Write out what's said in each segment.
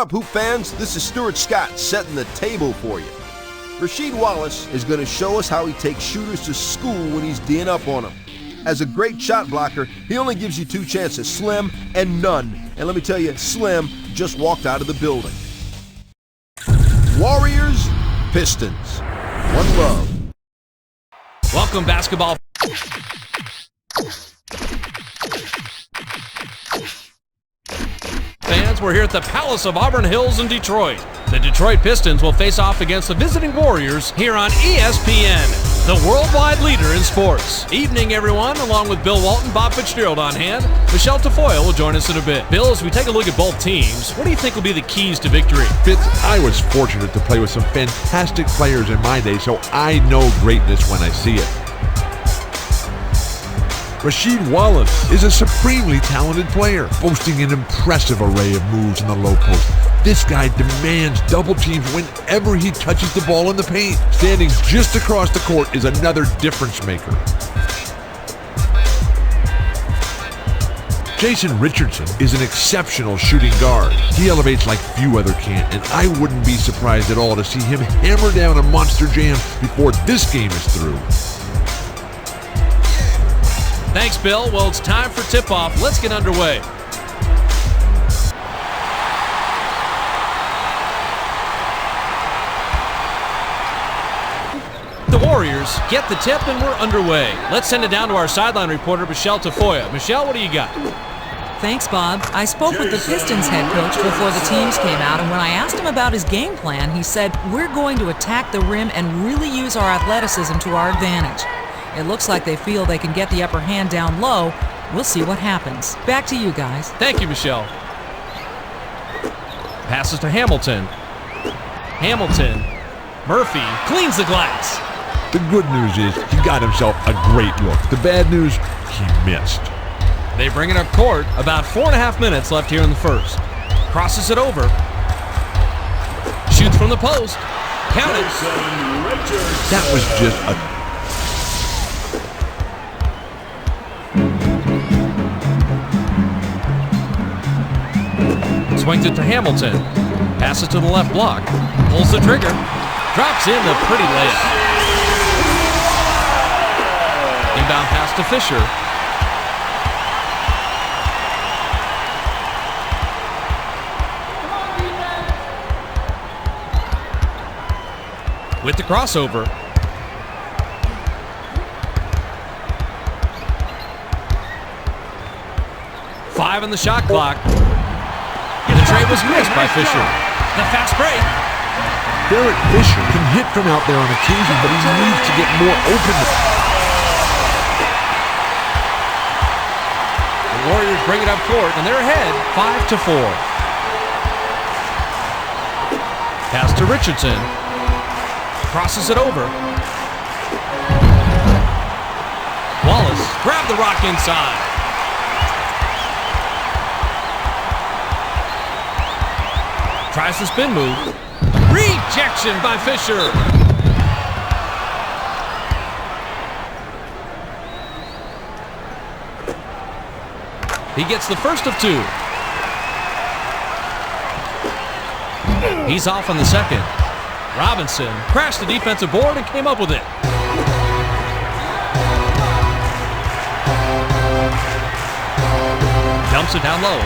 up, Hoop fans? This is Stuart Scott setting the table for you. Rasheed Wallace is going to show us how he takes shooters to school when he's D'ing up on them. As a great shot blocker, he only gives you 2 chances, Slim and none. And let me tell you, Slim just walked out of the building. Warriors, Pistons. One love. Welcome, basketball fans. We're here at the Palace of Auburn Hills in Detroit. The Detroit Pistons will face off against the visiting Warriors here on ESPN, the worldwide leader in sports. Evening, everyone. Along with Bill Walton, Bob Fitzgerald on hand. Michelle Tafoya will join us in a bit. Bill, as we take a look at both teams, what do you think will be the keys to victory? Fitz, I was fortunate to play with some fantastic players in my day, so I know greatness when I see it. Rasheed Wallace is a supremely talented player, boasting an impressive array of moves in the low post. This guy demands double teams whenever he touches the ball in the paint. Standing just across the court is another difference maker. Jason Richardson is an exceptional shooting guard. He elevates like few other can, and I wouldn't be surprised at all to see him hammer down a monster jam before this game is through. Thanks, Bill. Well, it's time for tip-off. Let's get underway. The Warriors get the tip, and we're underway. Let's send it down to our sideline reporter, Michelle Tafoya. Michelle, what do you got? Thanks, Bob. I spoke with the Pistons head coach before the teams came out, and when I asked him about his game plan, he said, "We're going to attack the rim and really use our athleticism to our advantage." It looks like they feel they can get the upper hand down low. We'll see what happens. Back to you guys. Thank you, Michelle. Passes to Hamilton. Hamilton. Murphy cleans the glass. The good news is he got himself a great look. The bad news, he missed. They bring it up court. About 4.5 minutes left here in the first. Crosses it over. Shoots from the post. Count it. That was just a swings it to Hamilton. Passes to the left block. Pulls the trigger. Drops in the pretty layup. Inbound pass to Fisher. With the crossover. Five on the shot clock. The trade was missed by Fisher. The fast break. Derek Fisher can hit from out there on occasion, but he needs to get more open. The Warriors bring it up court, and they're ahead 5-4. Pass to Richardson. Crosses it over. Wallace grabbed the rock inside. Tries the spin move. Rejection by Fisher. He gets the first of 2. He's off on the second. Robinson crashed the defensive board and came up with it. Dumps it down low.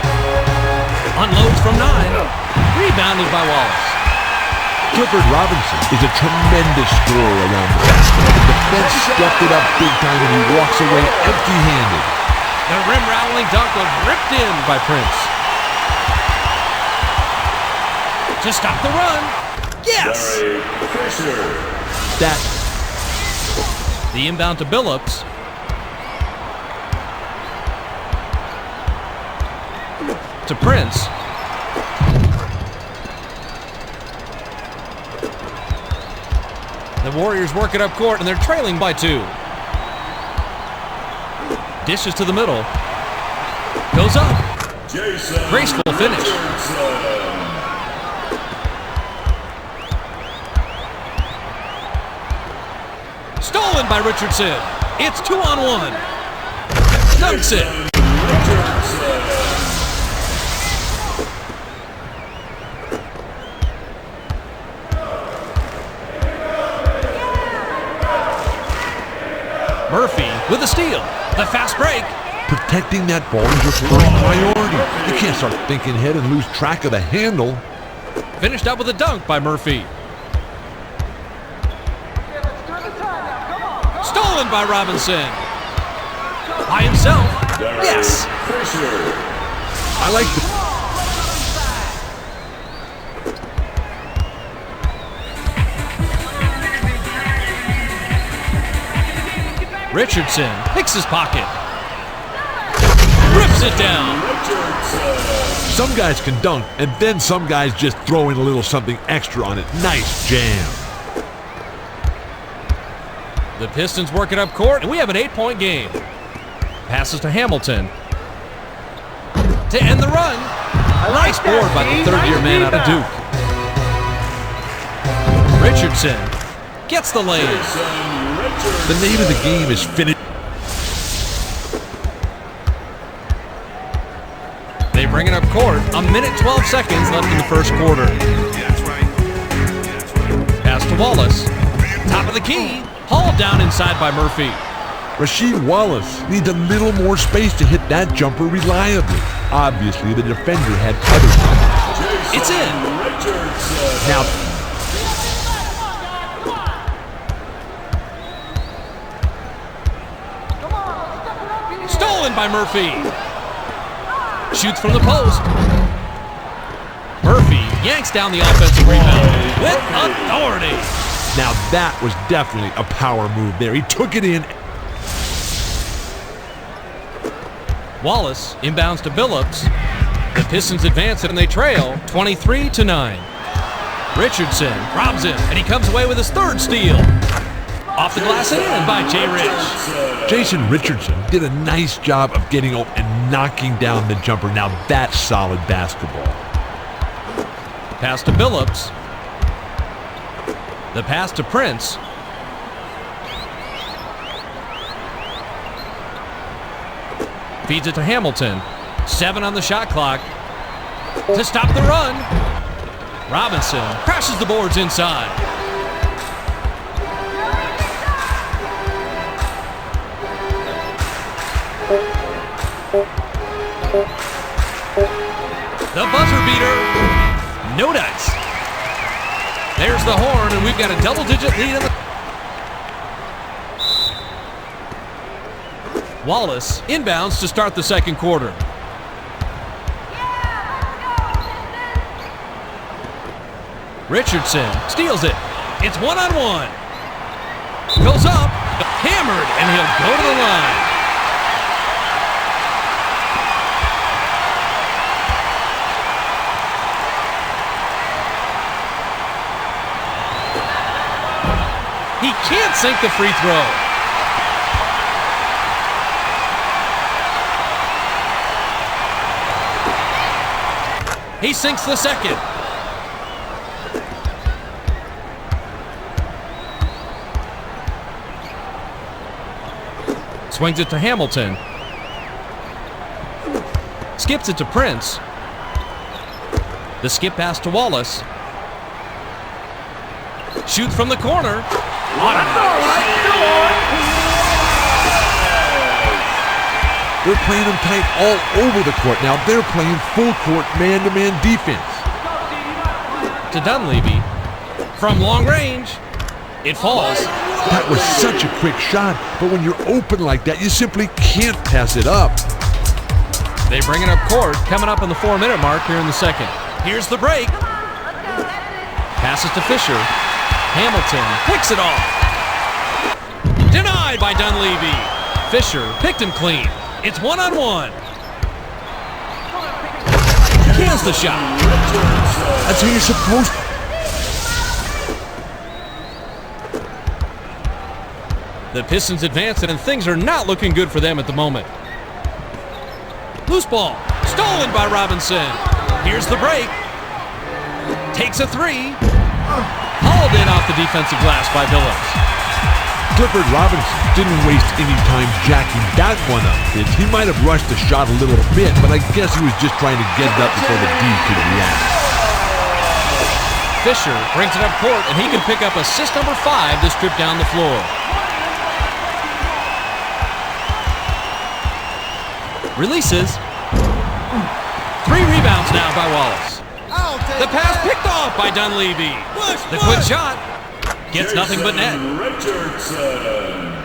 Unloads from 9. Rebounded by Wallace. Clifford Robinson is a tremendous scorer around the basket. The defense stepped it up big time, and he walks away empty-handed. The rim-rattling dunk was ripped in by Prince. To stop the run. Yes! That. The inbound to Billups. To Prince. The Warriors work it up court, and they're trailing by 2. Dishes to the middle. Goes up. Graceful finish. Stolen by Richardson. It's 2-on-1. Dunks it. Murphy with a steal. The fast break. Protecting that ball is your first priority. You can't start thinking ahead and lose track of the handle. Finished up with a dunk by Murphy. Stolen by Robinson. By himself. Yes. I like the... Richardson picks his pocket. Rips it down. Some guys can dunk, and then some guys just throw in a little something extra on it. Nice jam. The Pistons work it up court, and we have an 8-point game. Passes to Hamilton. To end the run. Nice board by the third-year man out of Duke. Richardson gets the lay. The name of the game is finish. They bring it up court. A minute 12 seconds left in the first quarter. Pass to Wallace. Top of the key. Hauled down inside by Murphy. Rasheed Wallace needs a little more space to hit that jumper reliably. Obviously, the defender had other problems. It's in. Now, stolen by Murphy. Shoots from the post. Murphy yanks down the offensive rebound with authority. now that was definitely a power move there. He took it in. Wallace inbounds to Billups. The Pistons advance and they trail 23-9. Richardson robs him, and he comes away with his third steal. Off the glass and in by Jay Rich. Jason Richardson did a nice job of getting up and knocking down the jumper. Now that's solid basketball. Pass to Billups. The pass to Prince. Feeds it to Hamilton. 7 on the shot clock. To stop the run. Robinson crashes the boards inside. The buzzer beater. No dice. There's the horn, and we've got a double-digit lead in the... Wallace inbounds to start the second quarter. Richardson steals it. It's one-on-one. Goes up, hammered, and he'll go to the line. He can't sink the free throw. He sinks the second. Swings it to Hamilton. Skips it to Prince. The skip pass to Wallace. Shoots from the corner. They're playing them tight all over the court. Now they're playing full court man-to-man defense. To Dunleavy. From long range. It falls. That was such a quick shot, but when you're open like that, you simply can't pass it up. They bring it up court, coming up on the 4-minute mark here in the second. Here's the break. Passes to Fisher. Hamilton picks it off. Denied by Dunleavy. Fisher picked him clean. It's one-on-one. Here's the shot. That's how you're supposed to. The Pistons advance, and things are not looking good for them at the moment. Loose ball. Stolen by Robinson. Here's the break. Takes a three. Hauled in off the defensive glass by Billups. Clifford Robinson didn't waste any time jacking that one up. He might have rushed the shot a little bit, but I guess he was just trying to get it up before the D could react. Fisher brings it up court, and he can pick up assist number 5 to strip down the floor. Releases. 3 rebounds now by Wallace. The pass picked off by Dunleavy. The quick shot gets nothing but net. Richardson.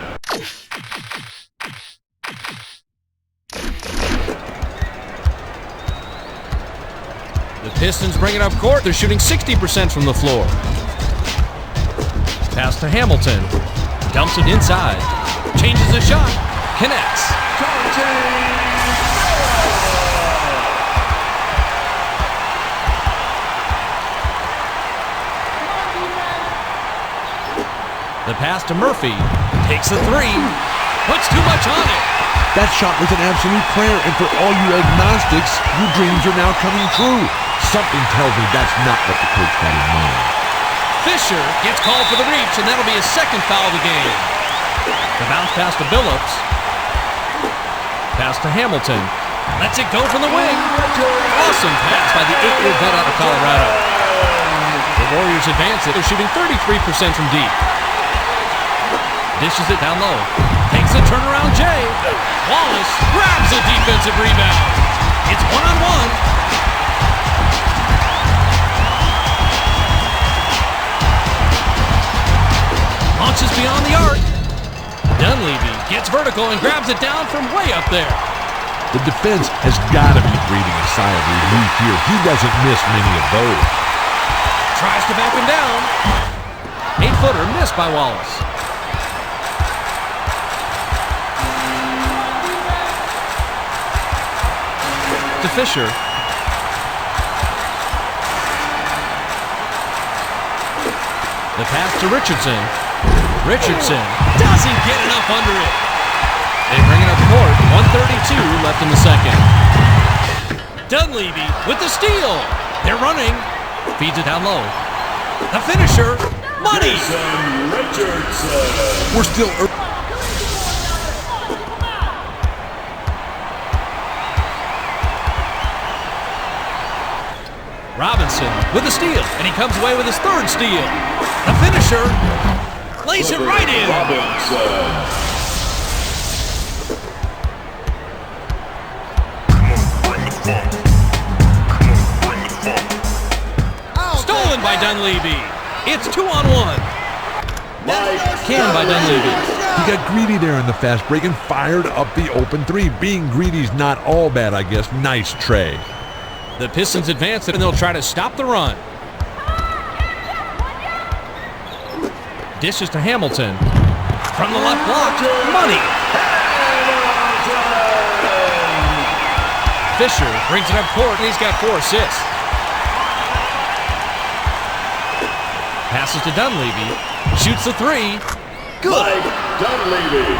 The Pistons bring it up court. They're shooting 60% from the floor. Pass to Hamilton. Dumps it inside. Changes the shot. Connects. The pass to Murphy. Takes the 3. Puts too much on it. That shot was an absolute prayer, and for all you agnostics, your dreams are now coming true. Something tells me that's not what the coach had in mind. Fisher gets called for the reach, and that'll be his second foul of the game. The bounce pass to Billups. Pass to Hamilton. Lets it go from the wing. Awesome pass by the 8-year vet out of Colorado. The Warriors advance it. They're shooting 33% from deep. Dishes it down low. Takes a turnaround J. Wallace grabs a defensive rebound. It's one-on-one. Launches beyond the arc. Dunleavy gets vertical and grabs it down from way up there. The defense has got to be breathing a sigh of relief here. He doesn't miss many of those. Tries to back him down. 8-footer missed by Wallace. To Fisher. The pass to Richardson. Richardson doesn't get enough under it. They bring it up court. 1:32 left in the second. Dunleavy with the steal. They're running. Feeds it down low. The finisher. Money. Richardson. We're still Robinson with the steal, and he comes away with his 3rd steal. The finisher lays it right in. Robinson. Stolen by Dunleavy. It's 2-on-1. Cam by Dunleavy. He got greedy there in the fast break and fired up the open 3. Being greedy's not all bad, I guess. Nice tray. The Pistons advance and they'll try to stop the run. Dishes to Hamilton. From the left block, Money. Fisher brings it up court and he's got 4 assists. Passes to Dunleavy. Shoots the 3. Good. Mike Dunleavy.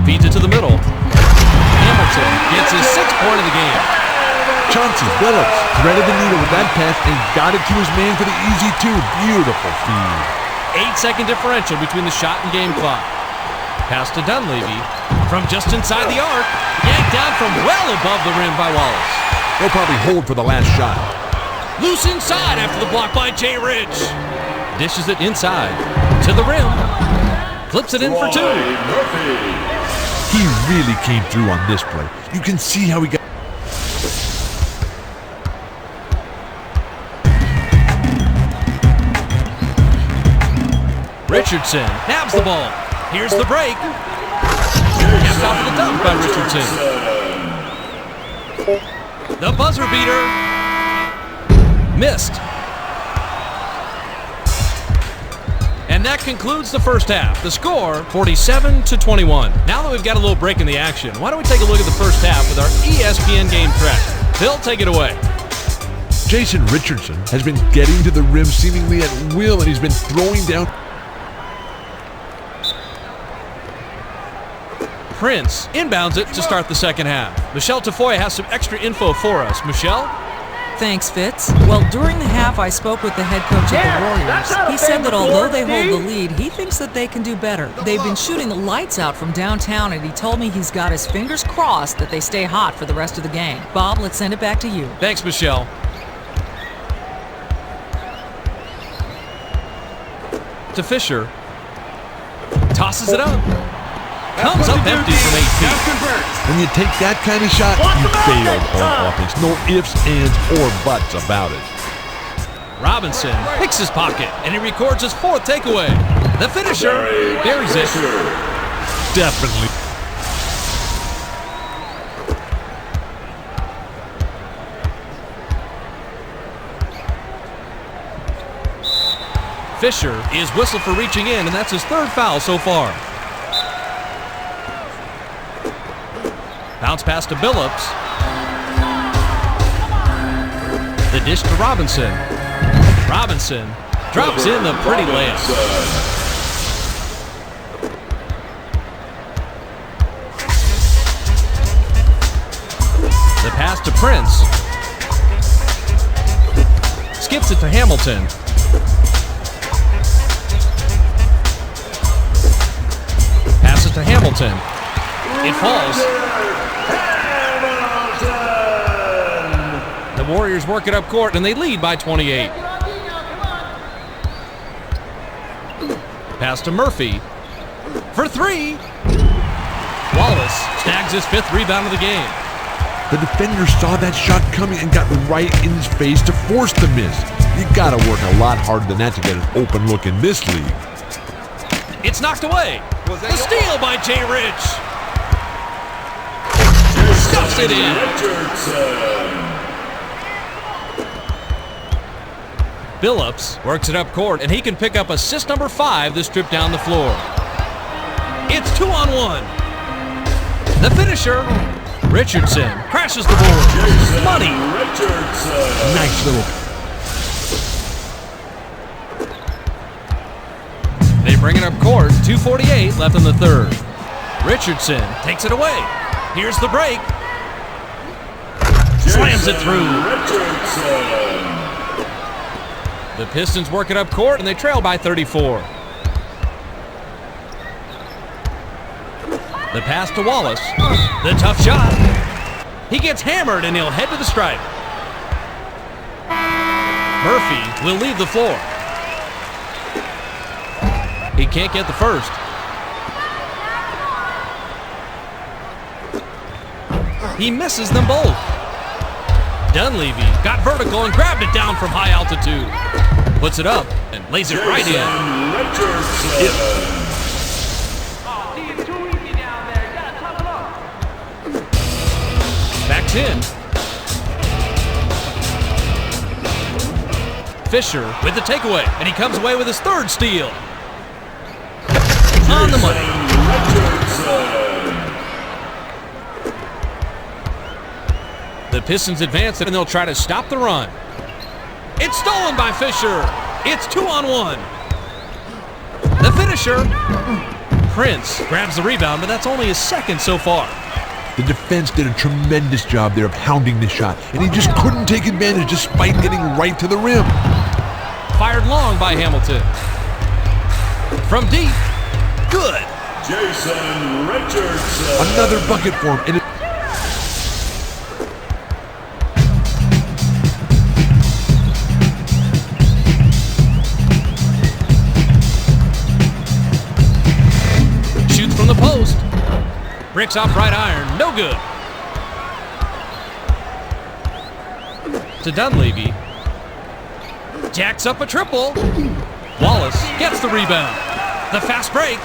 Feeds it to the middle. Hamilton gets his 6th point of the game. Chauncey Billups threaded the needle with that pass and got it to his man for the easy 2. Beautiful feed. 8-second differential between the shot and game clock. Pass to Dunleavy. From just inside the arc. Yanked down from well above the rim by Wallace. They'll probably hold for the last shot. Loose inside after the block by Jay Rich. Dishes it inside. To the rim. Flips it in for 2. Murphy. He really came through on this play. You can see how he got. Richardson nabs the ball. Here's the break. Kept off the dunk by Richardson. The buzzer beater. Missed. And that concludes the first half. The score, 47-21. Now that we've got a little break in the action, why don't we take a look at the first half with our ESPN game track. Phil, take it away. Jason Richardson has been getting to the rim seemingly at will, and he's been throwing down. Prince inbounds it to start the second half. Michelle Tafoya has some extra info for us. Michelle? Thanks, Fitz. Well, during the half, I spoke with the head coach of the Warriors. He said that although they hold the lead, he thinks that they can do better. They've been shooting the lights out from downtown, and he told me he's got his fingers crossed that they stay hot for the rest of the game. Bob, let's send it back to you. Thanks, Michelle. to Fisher. Tosses it up. Comes up empty from 8 feet. When you take that kind of shot, you failed on offense. No ifs, ands, or buts about it. Robinson picks his pocket, and he records his 4th takeaway. The finisher buries it. Definitely. Fisher is whistled for reaching in, and that's his 3rd foul so far. Bounce pass to Billups. The dish to Robinson. Robinson drops in the pretty layup. The pass to Prince. Skips it to Hamilton. Pass it to Hamilton. It falls. The Warriors work it up court, and they lead by 28. Pass to Murphy. For 3. Wallace snags his 5th rebound of the game. The defender saw that shot coming and got right in his face to force the miss. You gotta work a lot harder than that to get an open look in this league. It's knocked away. The steal by Jay Rich. Stuffs it in. Richardson. Billups works it up court, and he can pick up assist number 5 this trip down the floor. It's 2-on-1. The finisher, Richardson, crashes the board. Money. Richardson. Nice little. They bring it up court, 2:48 left in the 3rd. Richardson takes it away. Here's the break. Slams it through. Richardson. The Pistons work it up court, and they trail by 34. The pass to Wallace. The tough shot. He gets hammered, and he'll head to the stripe. Murphy will leave the floor. He can't get the first. He misses them both. Dunleavy got vertical and grabbed it down from high altitude. Puts it up and lays it right in. Richardson. Backs in. Fisher with the takeaway, and he comes away with his 3rd steal. On the money. Richardson. The Pistons advance, and they'll try to stop the run. It's stolen by Fisher. It's 2-on-1. The finisher. Prince grabs the rebound, but that's only his 2nd so far. The defense did a tremendous job there of hounding the shot, and he just couldn't take advantage despite getting right to the rim. Fired long by Hamilton. From deep. Good. Jason Richardson. Another bucket for him. And Shoots from the post. Bricks off right iron. No good. To Dunleavy. Jacks up a triple. Wallace gets the rebound. The fast break.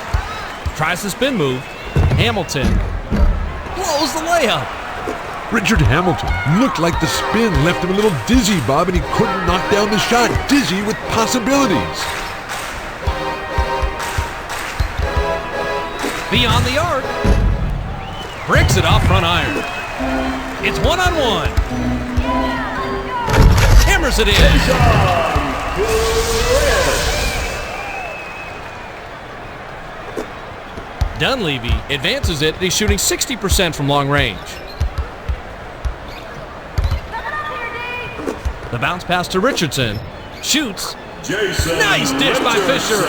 Tries the spin move. Hamilton blows the layup. Richard Hamilton looked like the spin left him a little dizzy, Bob, and he couldn't knock down the shot. Dizzy with possibilities. Beyond the arc. Bricks it off front iron. It's 1-on-1. Hammers it in. Dunleavy advances it. He's shooting 60% from long range. The bounce pass to Richardson. Shoots. Jason Nice dish by Fisher.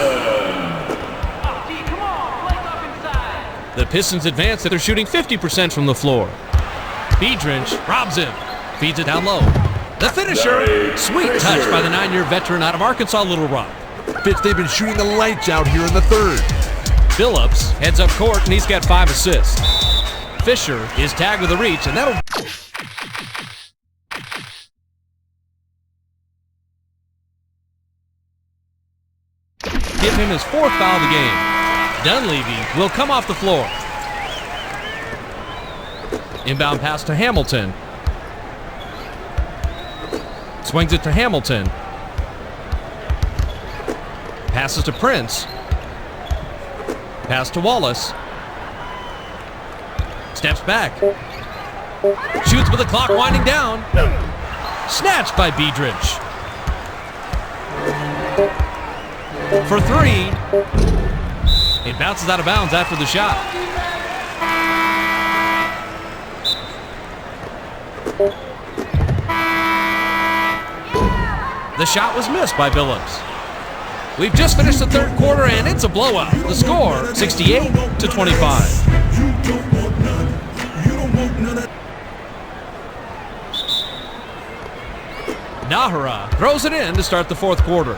The Pistons advance it. They're shooting 50% from the floor. Biedrins robs him. Feeds it down low. The finisher. Sweet touch by the 9-year veteran out of Arkansas Little Rock. Fitz, they've been shooting the lights out here in the third. Phillips heads up court, and he's got 5 assists. Fisher is tagged with a reach, and that'll give him his 4th foul of the game. Dunleavy will come off the floor. Inbound pass to Hamilton. Swings it to Hamilton. Passes to Prince. Pass to Wallace. Steps back. Shoots with the clock winding down. Snatched by Beedridge. For 3. It bounces out of bounds after the shot. The shot was missed by Phillips. We've just finished the third quarter, and it's a blowout. The score, 68-25. Nahara throws it in to start the fourth quarter.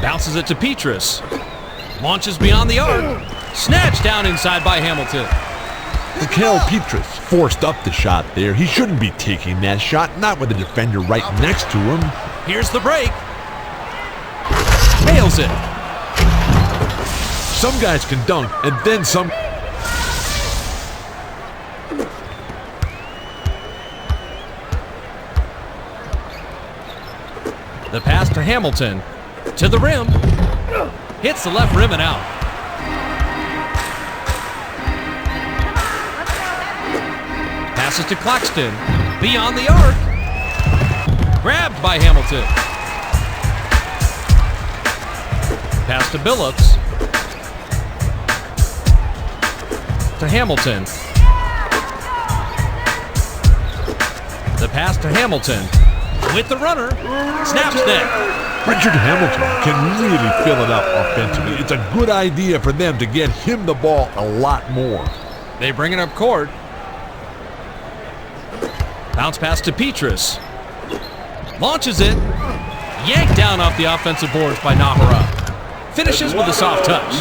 Bounces it to Petrus. Launches beyond the arc. Snatched down inside by Hamilton. Mikael Petrus forced up the shot there. He shouldn't be taking that shot, not with the defender right next to him. Here's the break. Nails it. Some guys can dunk, and then some. The pass to Hamilton. To the rim. Hits the left rim and out. Passes to Claxton. Beyond the arc. Grabbed by Hamilton. Pass to Billups. To Hamilton. The pass to Hamilton. With the runner. Snaps net. Richard Hamilton can really fill it up offensively. It's a good idea for them to get him the ball a lot more. They bring it up court. Bounce pass to Petrus. Launches it. Yanked down off the offensive boards by Nahara. Finishes with a soft touch.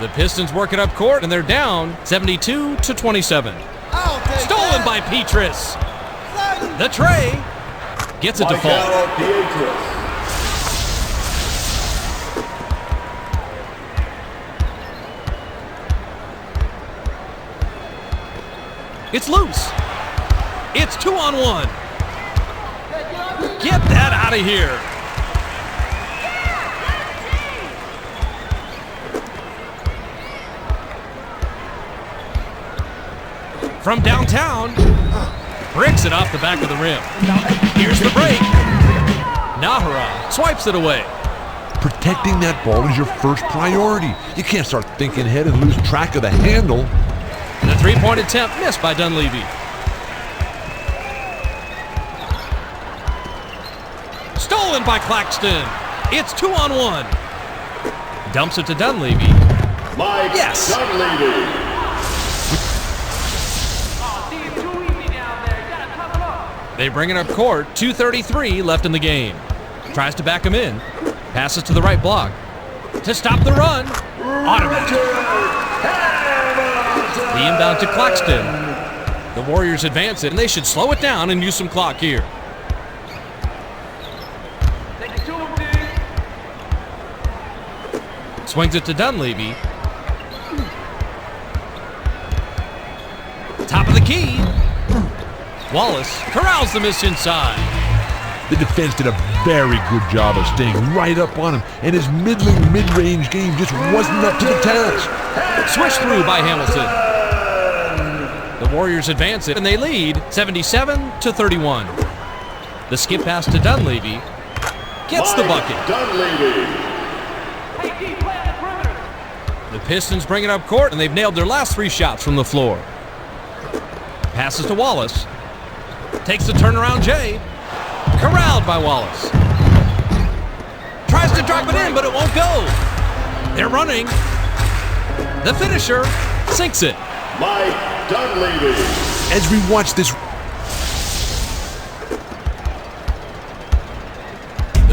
The Pistons work it up court, and they're down 72-27. Stolen by Petrus. The tray gets a default. It's loose. It's 2-on-1. Get that out of here. From downtown, bricks it off the back of the rim. Here's the break. Nahara swipes it away. Protecting that ball is your first priority. You can't start thinking ahead and lose track of the handle. The three-point attempt missed by Dunleavy. Stolen by Claxton. It's 2-on-1. Dumps it to Dunleavy. Yes. Dunleavy. They bring it up court. 2:33 left in the game. Tries to back him in. Passes to the right block. To stop the run. Automatic. The inbound to Claxton. The Warriors advance it, and they should slow it down and use some clock here. Swings it to Dunleavy. Top of the key. Wallace corrals the miss inside. The defense did a very good job of staying right up on him, and his middling mid-range game just wasn't up to the task. Swish through by Hamilton. The Warriors advance it, and they lead 77-31. The skip pass to Dunleavy. Gets the bucket. Dunleavy. The Pistons bring it up court, and they've nailed their last 3 shots from the floor. Passes to Wallace. Takes the turnaround J. Corralled by Wallace. Tries to drop it in, but it won't go. They're running. The finisher sinks it. Mike Dunleavy. As we watch this,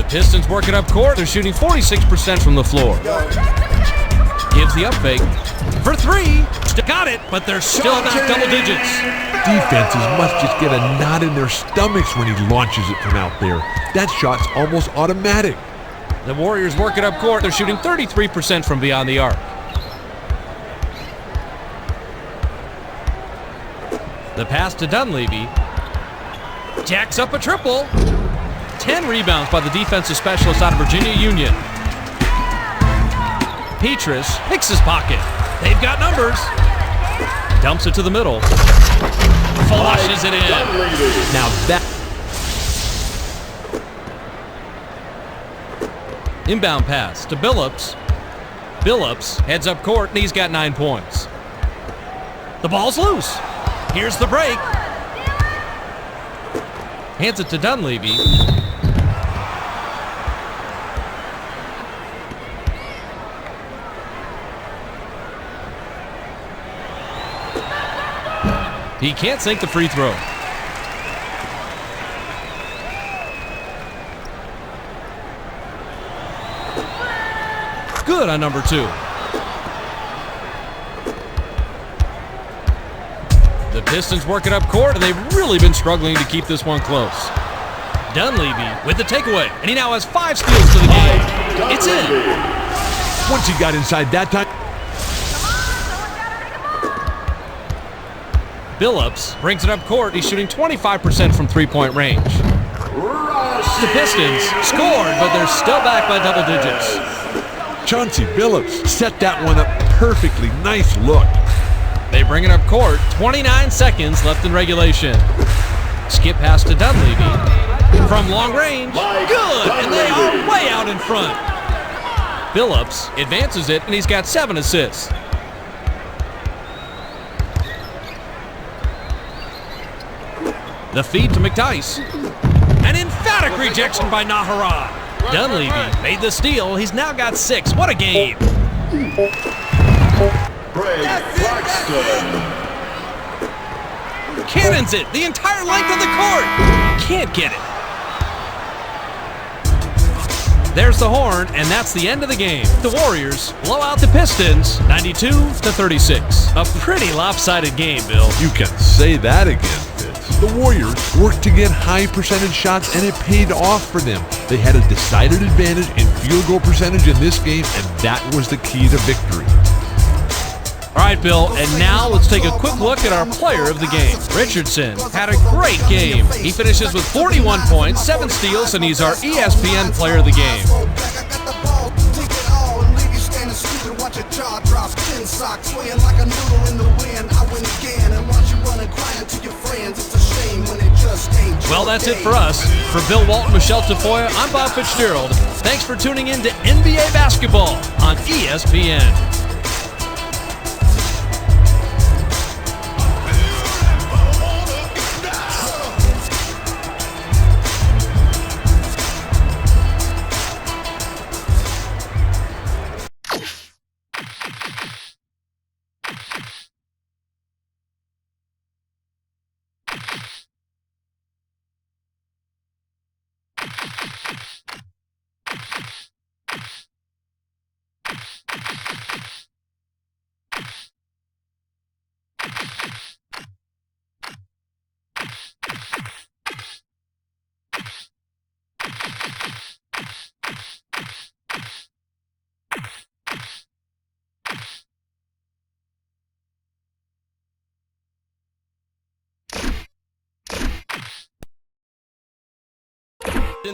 The Pistons work it up court. They're shooting 46% from the floor. Gives the up fake for three. Got it, but they're still not double digits. Defenses must just get a knot in their stomachs when he launches it from out there. That shot's almost automatic. The Warriors work it up court. They're shooting 33% from beyond the arc. The pass to Dunleavy. Jacks up a triple. 10 rebounds by the defensive specialist out of Virginia Union. Petrus picks his pocket. They've got numbers. Dumps it to the middle. Flushes it in. Now that... Inbound pass to Billups. Billups heads up court and he's got 9 points. The ball's loose. Here's the break. Hands it to Dunleavy. He can't sink the free throw. Good on number 2. The Pistons work it up court, and they've really been struggling to keep this one close. Dunleavy with the takeaway, and he now has 5 steals for the game. It's in. Once he got inside that time... Billups brings it up court. He's shooting 25% from three-point range. The Pistons scored, but they're still back by double digits. Chauncey Billups set that one up perfectly. Nice look. They bring it up court. 29 seconds left in regulation. Skip pass to Dunleavy. From long range. Good, and they are way out in front. Billups advances it, and he's got 7 assists. The feed to McDyess. An emphatic rejection by Naharan. Dunleavy made the steal. He's now got 6. What a game. Cannons it the entire length of the court. Can't get it. There's the horn, and that's the end of the game. The Warriors blow out the Pistons 92-36. A pretty lopsided game, Bill. You can say that again, Fitz. The Warriors worked to get high percentage shots, and it paid off for them. They had a decided advantage in field goal percentage in this game, and that was the key to victory. All right, Bill, and now let's take a quick look at our player of the game. Richardson had a great game. He finishes with 41 points, 7 steals, and he's our ESPN player of the game. Well, that's it for us. For Bill Walton, Michelle Tafoya, I'm Bob Fitzgerald. Thanks for tuning in to NBA Basketball on ESPN.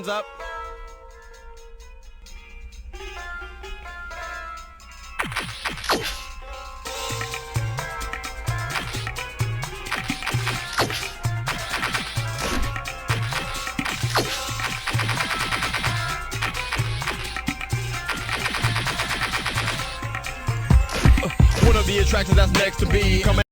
Up. One of the attractions that's next to be coming.